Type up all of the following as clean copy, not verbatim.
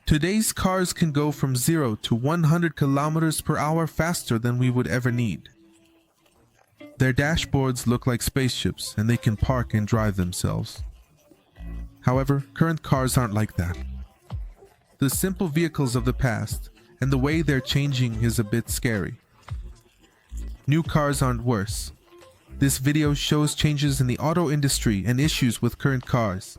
Today's cars can go from 0 to 100 kilometers per hour faster than we would ever need. Their dashboards look like spaceships and they can park and drive themselves. However, current cars aren't like that. The simple vehicles of the past and the way they're changing is a bit scary. New cars aren't worse. This video shows changes in the auto industry and issues with current cars.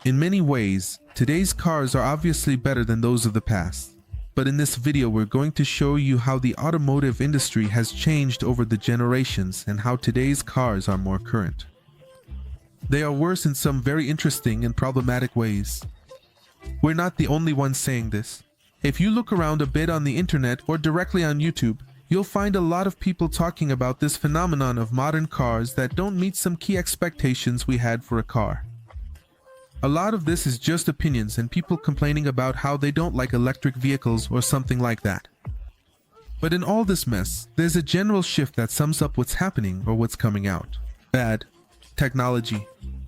In many ways, today's cars are obviously better than those of the past. But in this video, we're going to show you how the automotive industry has changed over the generations and how today's cars are more current. They are worse in some very interesting and problematic ways. We're not the only ones saying this. If you look around a bit on the internet or directly on YouTube, you'll find a lot of people talking about this phenomenon of modern cars that don't meet some key expectations we had for a car. A lot of this is just opinions and people complaining about how they don't like electric vehicles or something like that. But in all this mess, there's a general shift that sums up what's happening or what's coming out. Bad. Technology.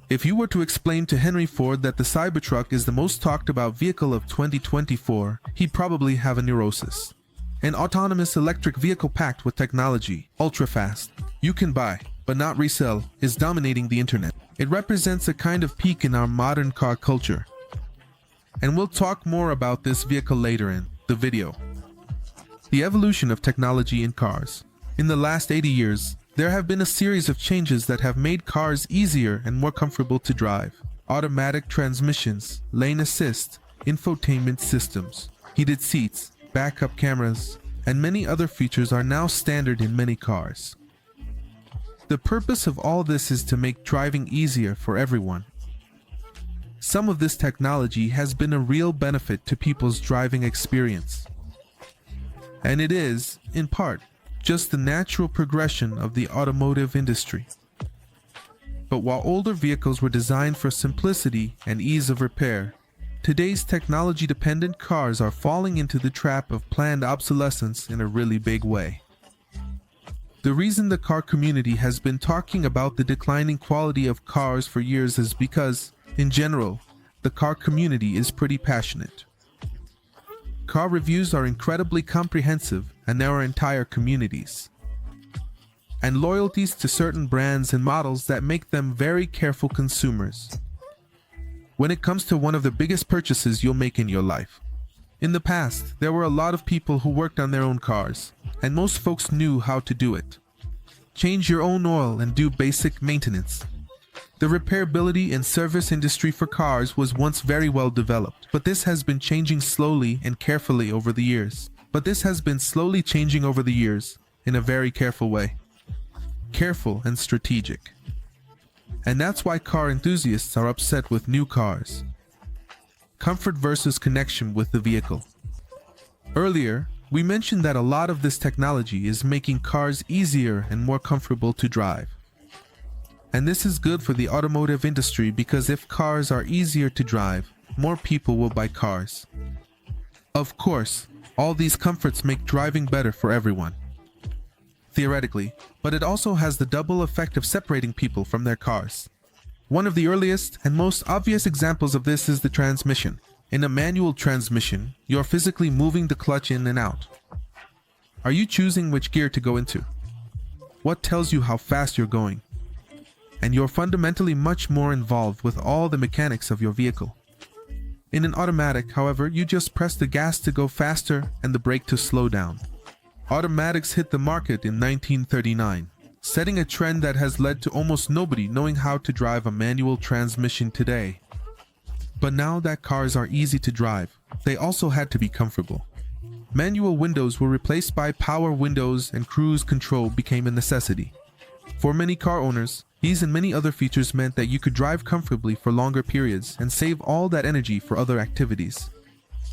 If you were to explain to Henry Ford that the Cybertruck is the most talked about vehicle of 2024, he'd probably have a neurosis. An autonomous electric vehicle packed with technology, ultra fast, you can buy, but not resell, is dominating the internet. It represents a kind of peak in our modern car culture. And we'll talk more about this vehicle later in the video. The evolution of technology in cars. In the last 80 years, there have been a series of changes that have made cars easier and more comfortable to drive. Automatic transmissions, lane assist, infotainment systems, heated seats, backup cameras, and many other features are now standard in many cars. The purpose of all this is to make driving easier for everyone. Some of this technology has been a real benefit to people's driving experience. And it is, in part, just the natural progression of the automotive industry. But while older vehicles were designed for simplicity and ease of repair, today's technology-dependent cars are falling into the trap of planned obsolescence in a really big way. The reason the car community has been talking about the declining quality of cars for years is because, in general, the car community is pretty passionate. Car reviews are incredibly comprehensive and there are entire communities. And loyalties to certain brands and models that make them very careful consumers. When it comes to one of the biggest purchases you'll make in your life. In the past, there were a lot of people who worked on their own cars, and most folks knew how to do it. Change your own oil and do basic maintenance. The repairability and service industry for cars was once very well developed, but this has been changing slowly and carefully over the years. In a very careful way. Careful and strategic. And that's why car enthusiasts are upset with new cars. Comfort versus connection with the vehicle. Earlier, we mentioned that a lot of this technology is making cars easier and more comfortable to drive. And this is good for the automotive industry because if cars are easier to drive, more people will buy cars. Of course, all these comforts make driving better for everyone. Theoretically, but it also has the double effect of separating people from their cars. One of the earliest and most obvious examples of this is the transmission. In a manual transmission, you're physically moving the clutch in and out. Are you choosing which gear to go into? What tells you how fast you're going? And you're fundamentally much more involved with all the mechanics of your vehicle. In an automatic, however, you just press the gas to go faster and the brake to slow down. Automatics hit the market in 1939. Setting a trend that has led to almost nobody knowing how to drive a manual transmission today. But now that cars are easy to drive, they also had to be comfortable. Manual windows were replaced by power windows and cruise control became a necessity. For many car owners, these and many other features meant that you could drive comfortably for longer periods and save all that energy for other activities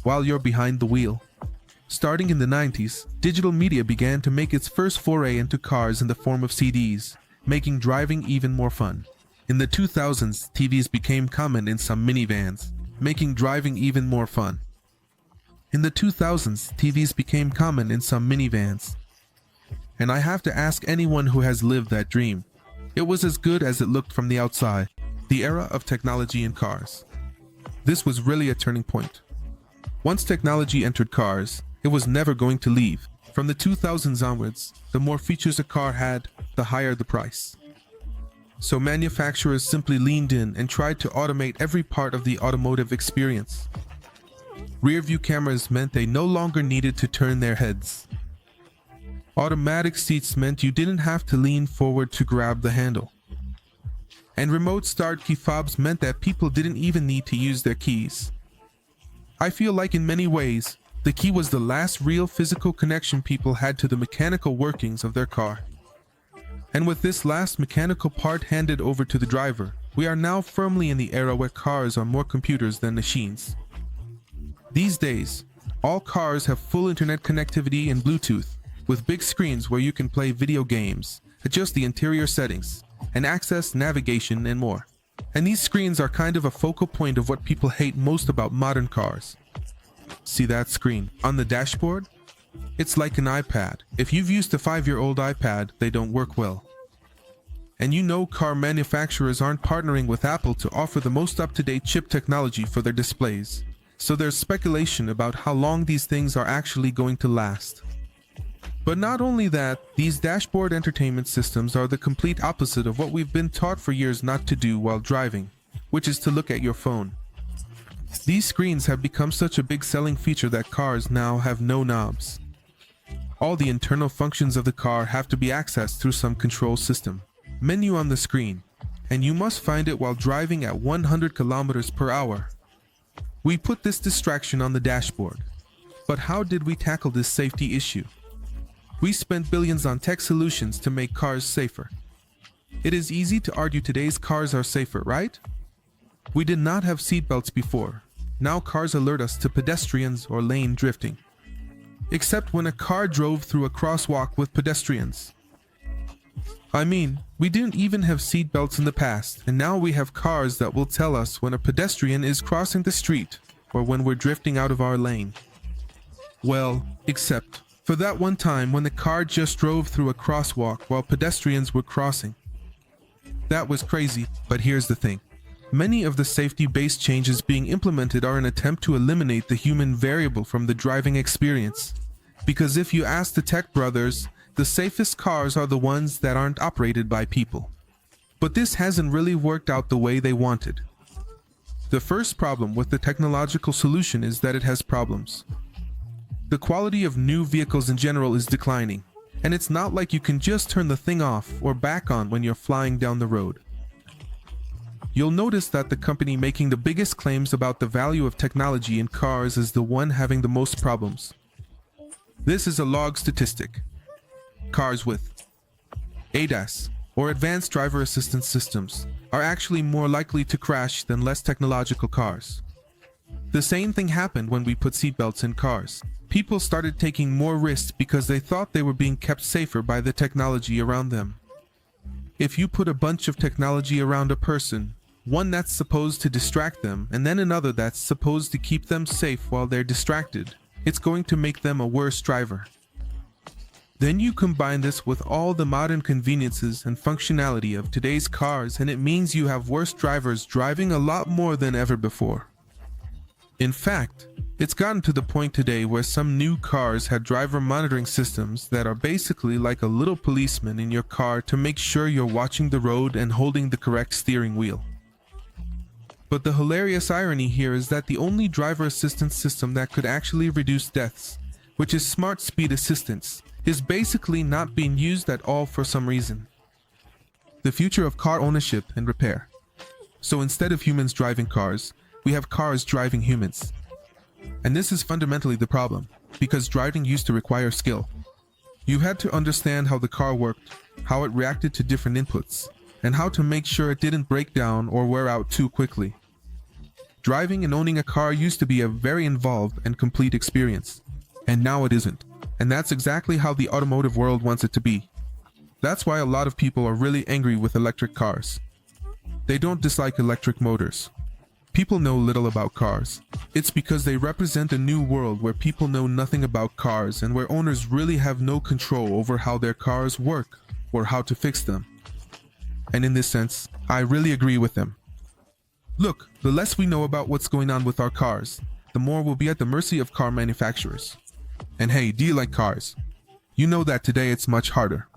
while you're behind the wheel. Starting in the 90s, digital media began to make its first foray into cars in the form of CDs, making driving even more fun. In the 2000s, TVs became common in some minivans, making driving even more fun. In the 2000s, TVs became common in some minivans. And I have to ask anyone who has lived that dream. It was as good as it looked from the outside. The era of technology in cars. This was really a turning point. Once technology entered cars, it was never going to leave. From the 2000s onwards, the more features a car had, the higher the price. So manufacturers simply leaned in and tried to automate every part of the automotive experience. Rear-view cameras meant they no longer needed to turn their heads. Automatic seats meant you didn't have to lean forward to grab the handle. And remote start key fobs meant that people didn't even need to use their keys. I feel like in many ways, the key was the last real physical connection people had to the mechanical workings of their car. And with this last mechanical part handed over to the driver, we are now firmly in the era where cars are more computers than machines. These days, all cars have full internet connectivity and Bluetooth, with big screens where you can play video games, adjust the interior settings, and access navigation and more. And these screens are kind of a focal point of what people hate most about modern cars. See that screen on the dashboard? It's like an iPad. If you've used a 5-year-old iPad, they don't work well. And you know car manufacturers aren't partnering with Apple to offer the most up-to-date chip technology for their displays. So there's speculation about how long these things are actually going to last. But not only that, these dashboard entertainment systems are the complete opposite of what we've been taught for years not to do while driving, which is to look at your phone. These screens have become such a big selling feature that cars now have no knobs. All the internal functions of the car have to be accessed through some control system. Menu on the screen, and you must find it while driving at 100 kilometers per hour. We put this distraction on the dashboard. But how did we tackle this safety issue? We spent billions on tech solutions to make cars safer. It is easy to argue today's cars are safer, right? We did not have seatbelts before. Now cars alert us to pedestrians or lane drifting. Except when a car drove through a crosswalk with pedestrians. I mean, we didn't even have seatbelts in the past, and now we have cars that will tell us when a pedestrian is crossing the street or when we're drifting out of our lane. Well, except for that one time when the car just drove through a crosswalk while pedestrians were crossing. That was crazy, but here's the thing. Many of the safety-based changes being implemented are an attempt to eliminate the human variable from the driving experience. Because if you ask the tech brothers, the safest cars are the ones that aren't operated by people. But this hasn't really worked out the way they wanted. The first problem with the technological solution is that it has problems. The quality of new vehicles in general is declining, and it's not like you can just turn the thing off or back on when you're flying down the road. You'll notice that the company making the biggest claims about the value of technology in cars is the one having the most problems. This is a log statistic. Cars with ADAS, or Advanced Driver Assistance Systems, are actually more likely to crash than less technological cars. The same thing happened when we put seatbelts in cars. People started taking more risks because they thought they were being kept safer by the technology around them. If you put a bunch of technology around a person, one that's supposed to distract them and then another that's supposed to keep them safe while they're distracted, it's going to make them a worse driver. Then you combine this with all the modern conveniences and functionality of today's cars, and it means you have worse drivers driving a lot more than ever before. In fact, it's gotten to the point today where some new cars had driver monitoring systems that are basically like a little policeman in your car to make sure you're watching the road and holding the correct steering wheel. But the hilarious irony here is that the only driver assistance system that could actually reduce deaths, which is smart speed assistance, is basically not being used at all for some reason. The future of car ownership and repair. So instead of humans driving cars, we have cars driving humans. And this is fundamentally the problem, because driving used to require skill. You had to understand how the car worked, how it reacted to different inputs, and how to make sure it didn't break down or wear out too quickly. Driving and owning a car used to be a very involved and complete experience, and now it isn't. And that's exactly how the automotive world wants it to be. That's why a lot of people are really angry with electric cars. They don't dislike electric motors. People know little about cars. It's because they represent a new world where people know nothing about cars and where owners really have no control over how their cars work or how to fix them. And in this sense, I really agree with them. Look, the less we know about what's going on with our cars, the more we'll be at the mercy of car manufacturers. And hey, do you like cars? You know that today it's much harder.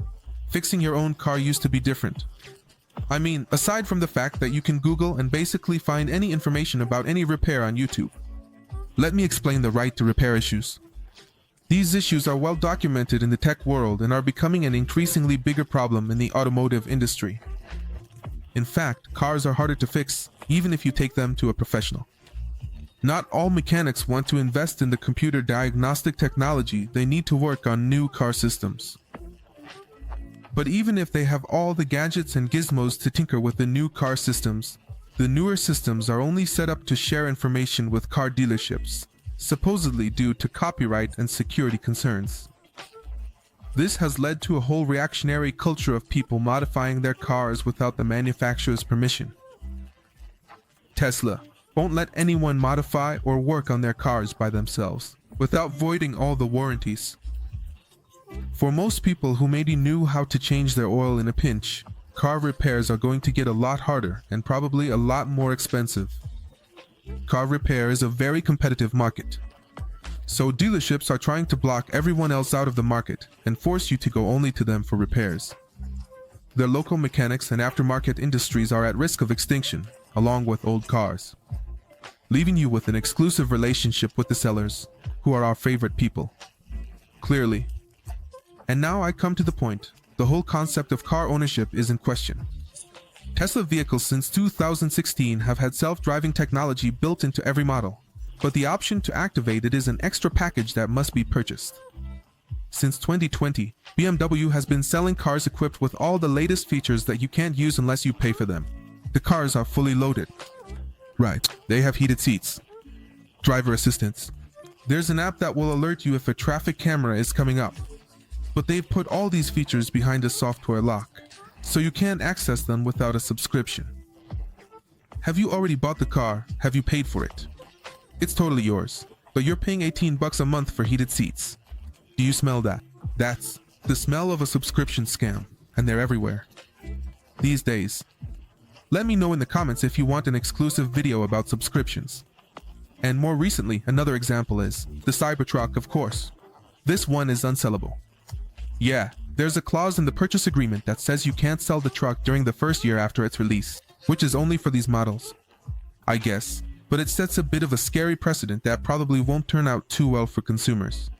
Fixing your own car used to be different. I mean, aside from the fact that you can Google and basically find any information about any repair on YouTube. Let me explain the right to repair issues. These issues are well documented in the tech world and are becoming an increasingly bigger problem in the automotive industry. In fact, cars are harder to fix, even if you take them to a professional. Not all mechanics want to invest in the computer diagnostic technology they need to work on new car systems. But even if they have all the gadgets and gizmos to tinker with the new car systems, the newer systems are only set up to share information with car dealerships, supposedly due to copyright and security concerns. This has led to a whole reactionary culture of people modifying their cars without the manufacturer's permission. Tesla won't let anyone modify or work on their cars by themselves, without voiding all the warranties. For most people who maybe knew how to change their oil in a pinch, car repairs are going to get a lot harder and probably a lot more expensive. Car repair is a very competitive market. So dealerships are trying to block everyone else out of the market and force you to go only to them for repairs. Their local mechanics and aftermarket industries are at risk of extinction, along with old cars, leaving you with an exclusive relationship with the sellers, who are our favorite people. Clearly. And now I come to the point. The whole concept of car ownership is in question. Tesla vehicles since 2016 have had self-driving technology built into every model, but the option to activate it is an extra package that must be purchased. Since 2020, BMW has been selling cars equipped with all the latest features that you can't use unless you pay for them. The cars are fully loaded. Right, they have heated seats, driver assistance. There's an app that will alert you if a traffic camera is coming up. But they've put all these features behind a software lock, so you can't access them without a subscription. Have you already bought the car? Have you paid for it? It's totally yours, but you're paying $18 a month for heated seats. Do you smell that? That's the smell of a subscription scam, and they're everywhere these days. Let me know in the comments if you want an exclusive video about subscriptions. And more recently, another example is the Cybertruck, of course. This one is unsellable. Yeah, there's a clause in the purchase agreement that says you can't sell the truck during the first year after its release, which is only for these models, I guess, but it sets a bit of a scary precedent that probably won't turn out too well for consumers.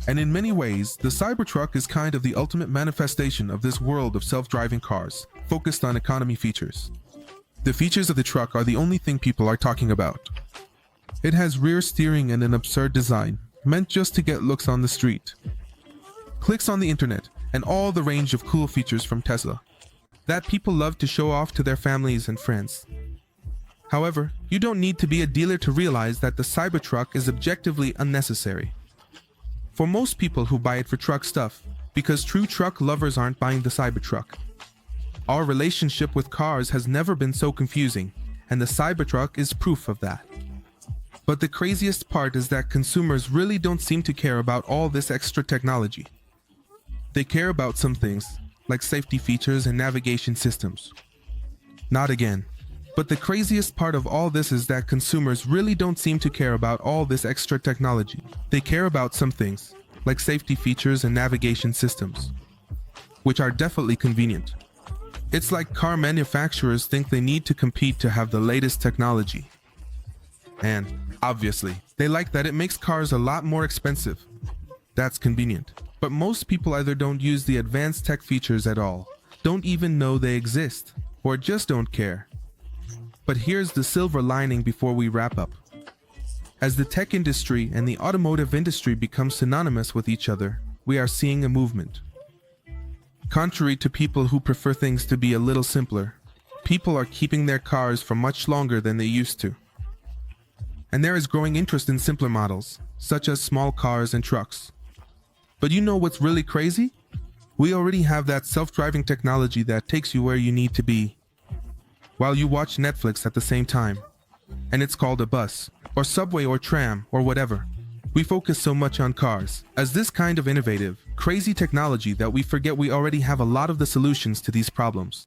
And in many ways, the Cybertruck is kind of the ultimate manifestation of this world of self-driving cars, focused on economy features. The features of the truck are the only thing people are talking about. It has rear steering and an absurd design, meant just to get looks on the street. Clicks on the internet, and all the range of cool features from Tesla that people love to show off to their families and friends. However, you don't need to be a dealer to realize that the Cybertruck is objectively unnecessary. For most people who buy it for truck stuff, because true truck lovers aren't buying the Cybertruck. Our relationship with cars has never been so confusing, and the Cybertruck is proof of that. But the craziest part is that consumers really don't seem to care about all this extra technology. They care about some things, like safety features and navigation systems. Not again. But the craziest part of all this is that consumers really don't seem to care about all this extra technology. They care about some things, like safety features and navigation systems, which are definitely convenient. It's like car manufacturers think they need to compete to have the latest technology. And, obviously, they like that it makes cars a lot more expensive. That's convenient. But most people either don't use the advanced tech features at all, don't even know they exist, or just don't care. But here's the silver lining before we wrap up. As the tech industry and the automotive industry become synonymous with each other, we are seeing a movement. Contrary to people who prefer things to be a little simpler, people are keeping their cars for much longer than they used to. And there is growing interest in simpler models, such as small cars and trucks. But you know what's really crazy? We already have that self-driving technology that takes you where you need to be, while you watch Netflix at the same time. And it's called a bus, or subway or tram, or whatever. We focus so much on cars, as this kind of innovative, crazy technology that we forget we already have a lot of the solutions to these problems.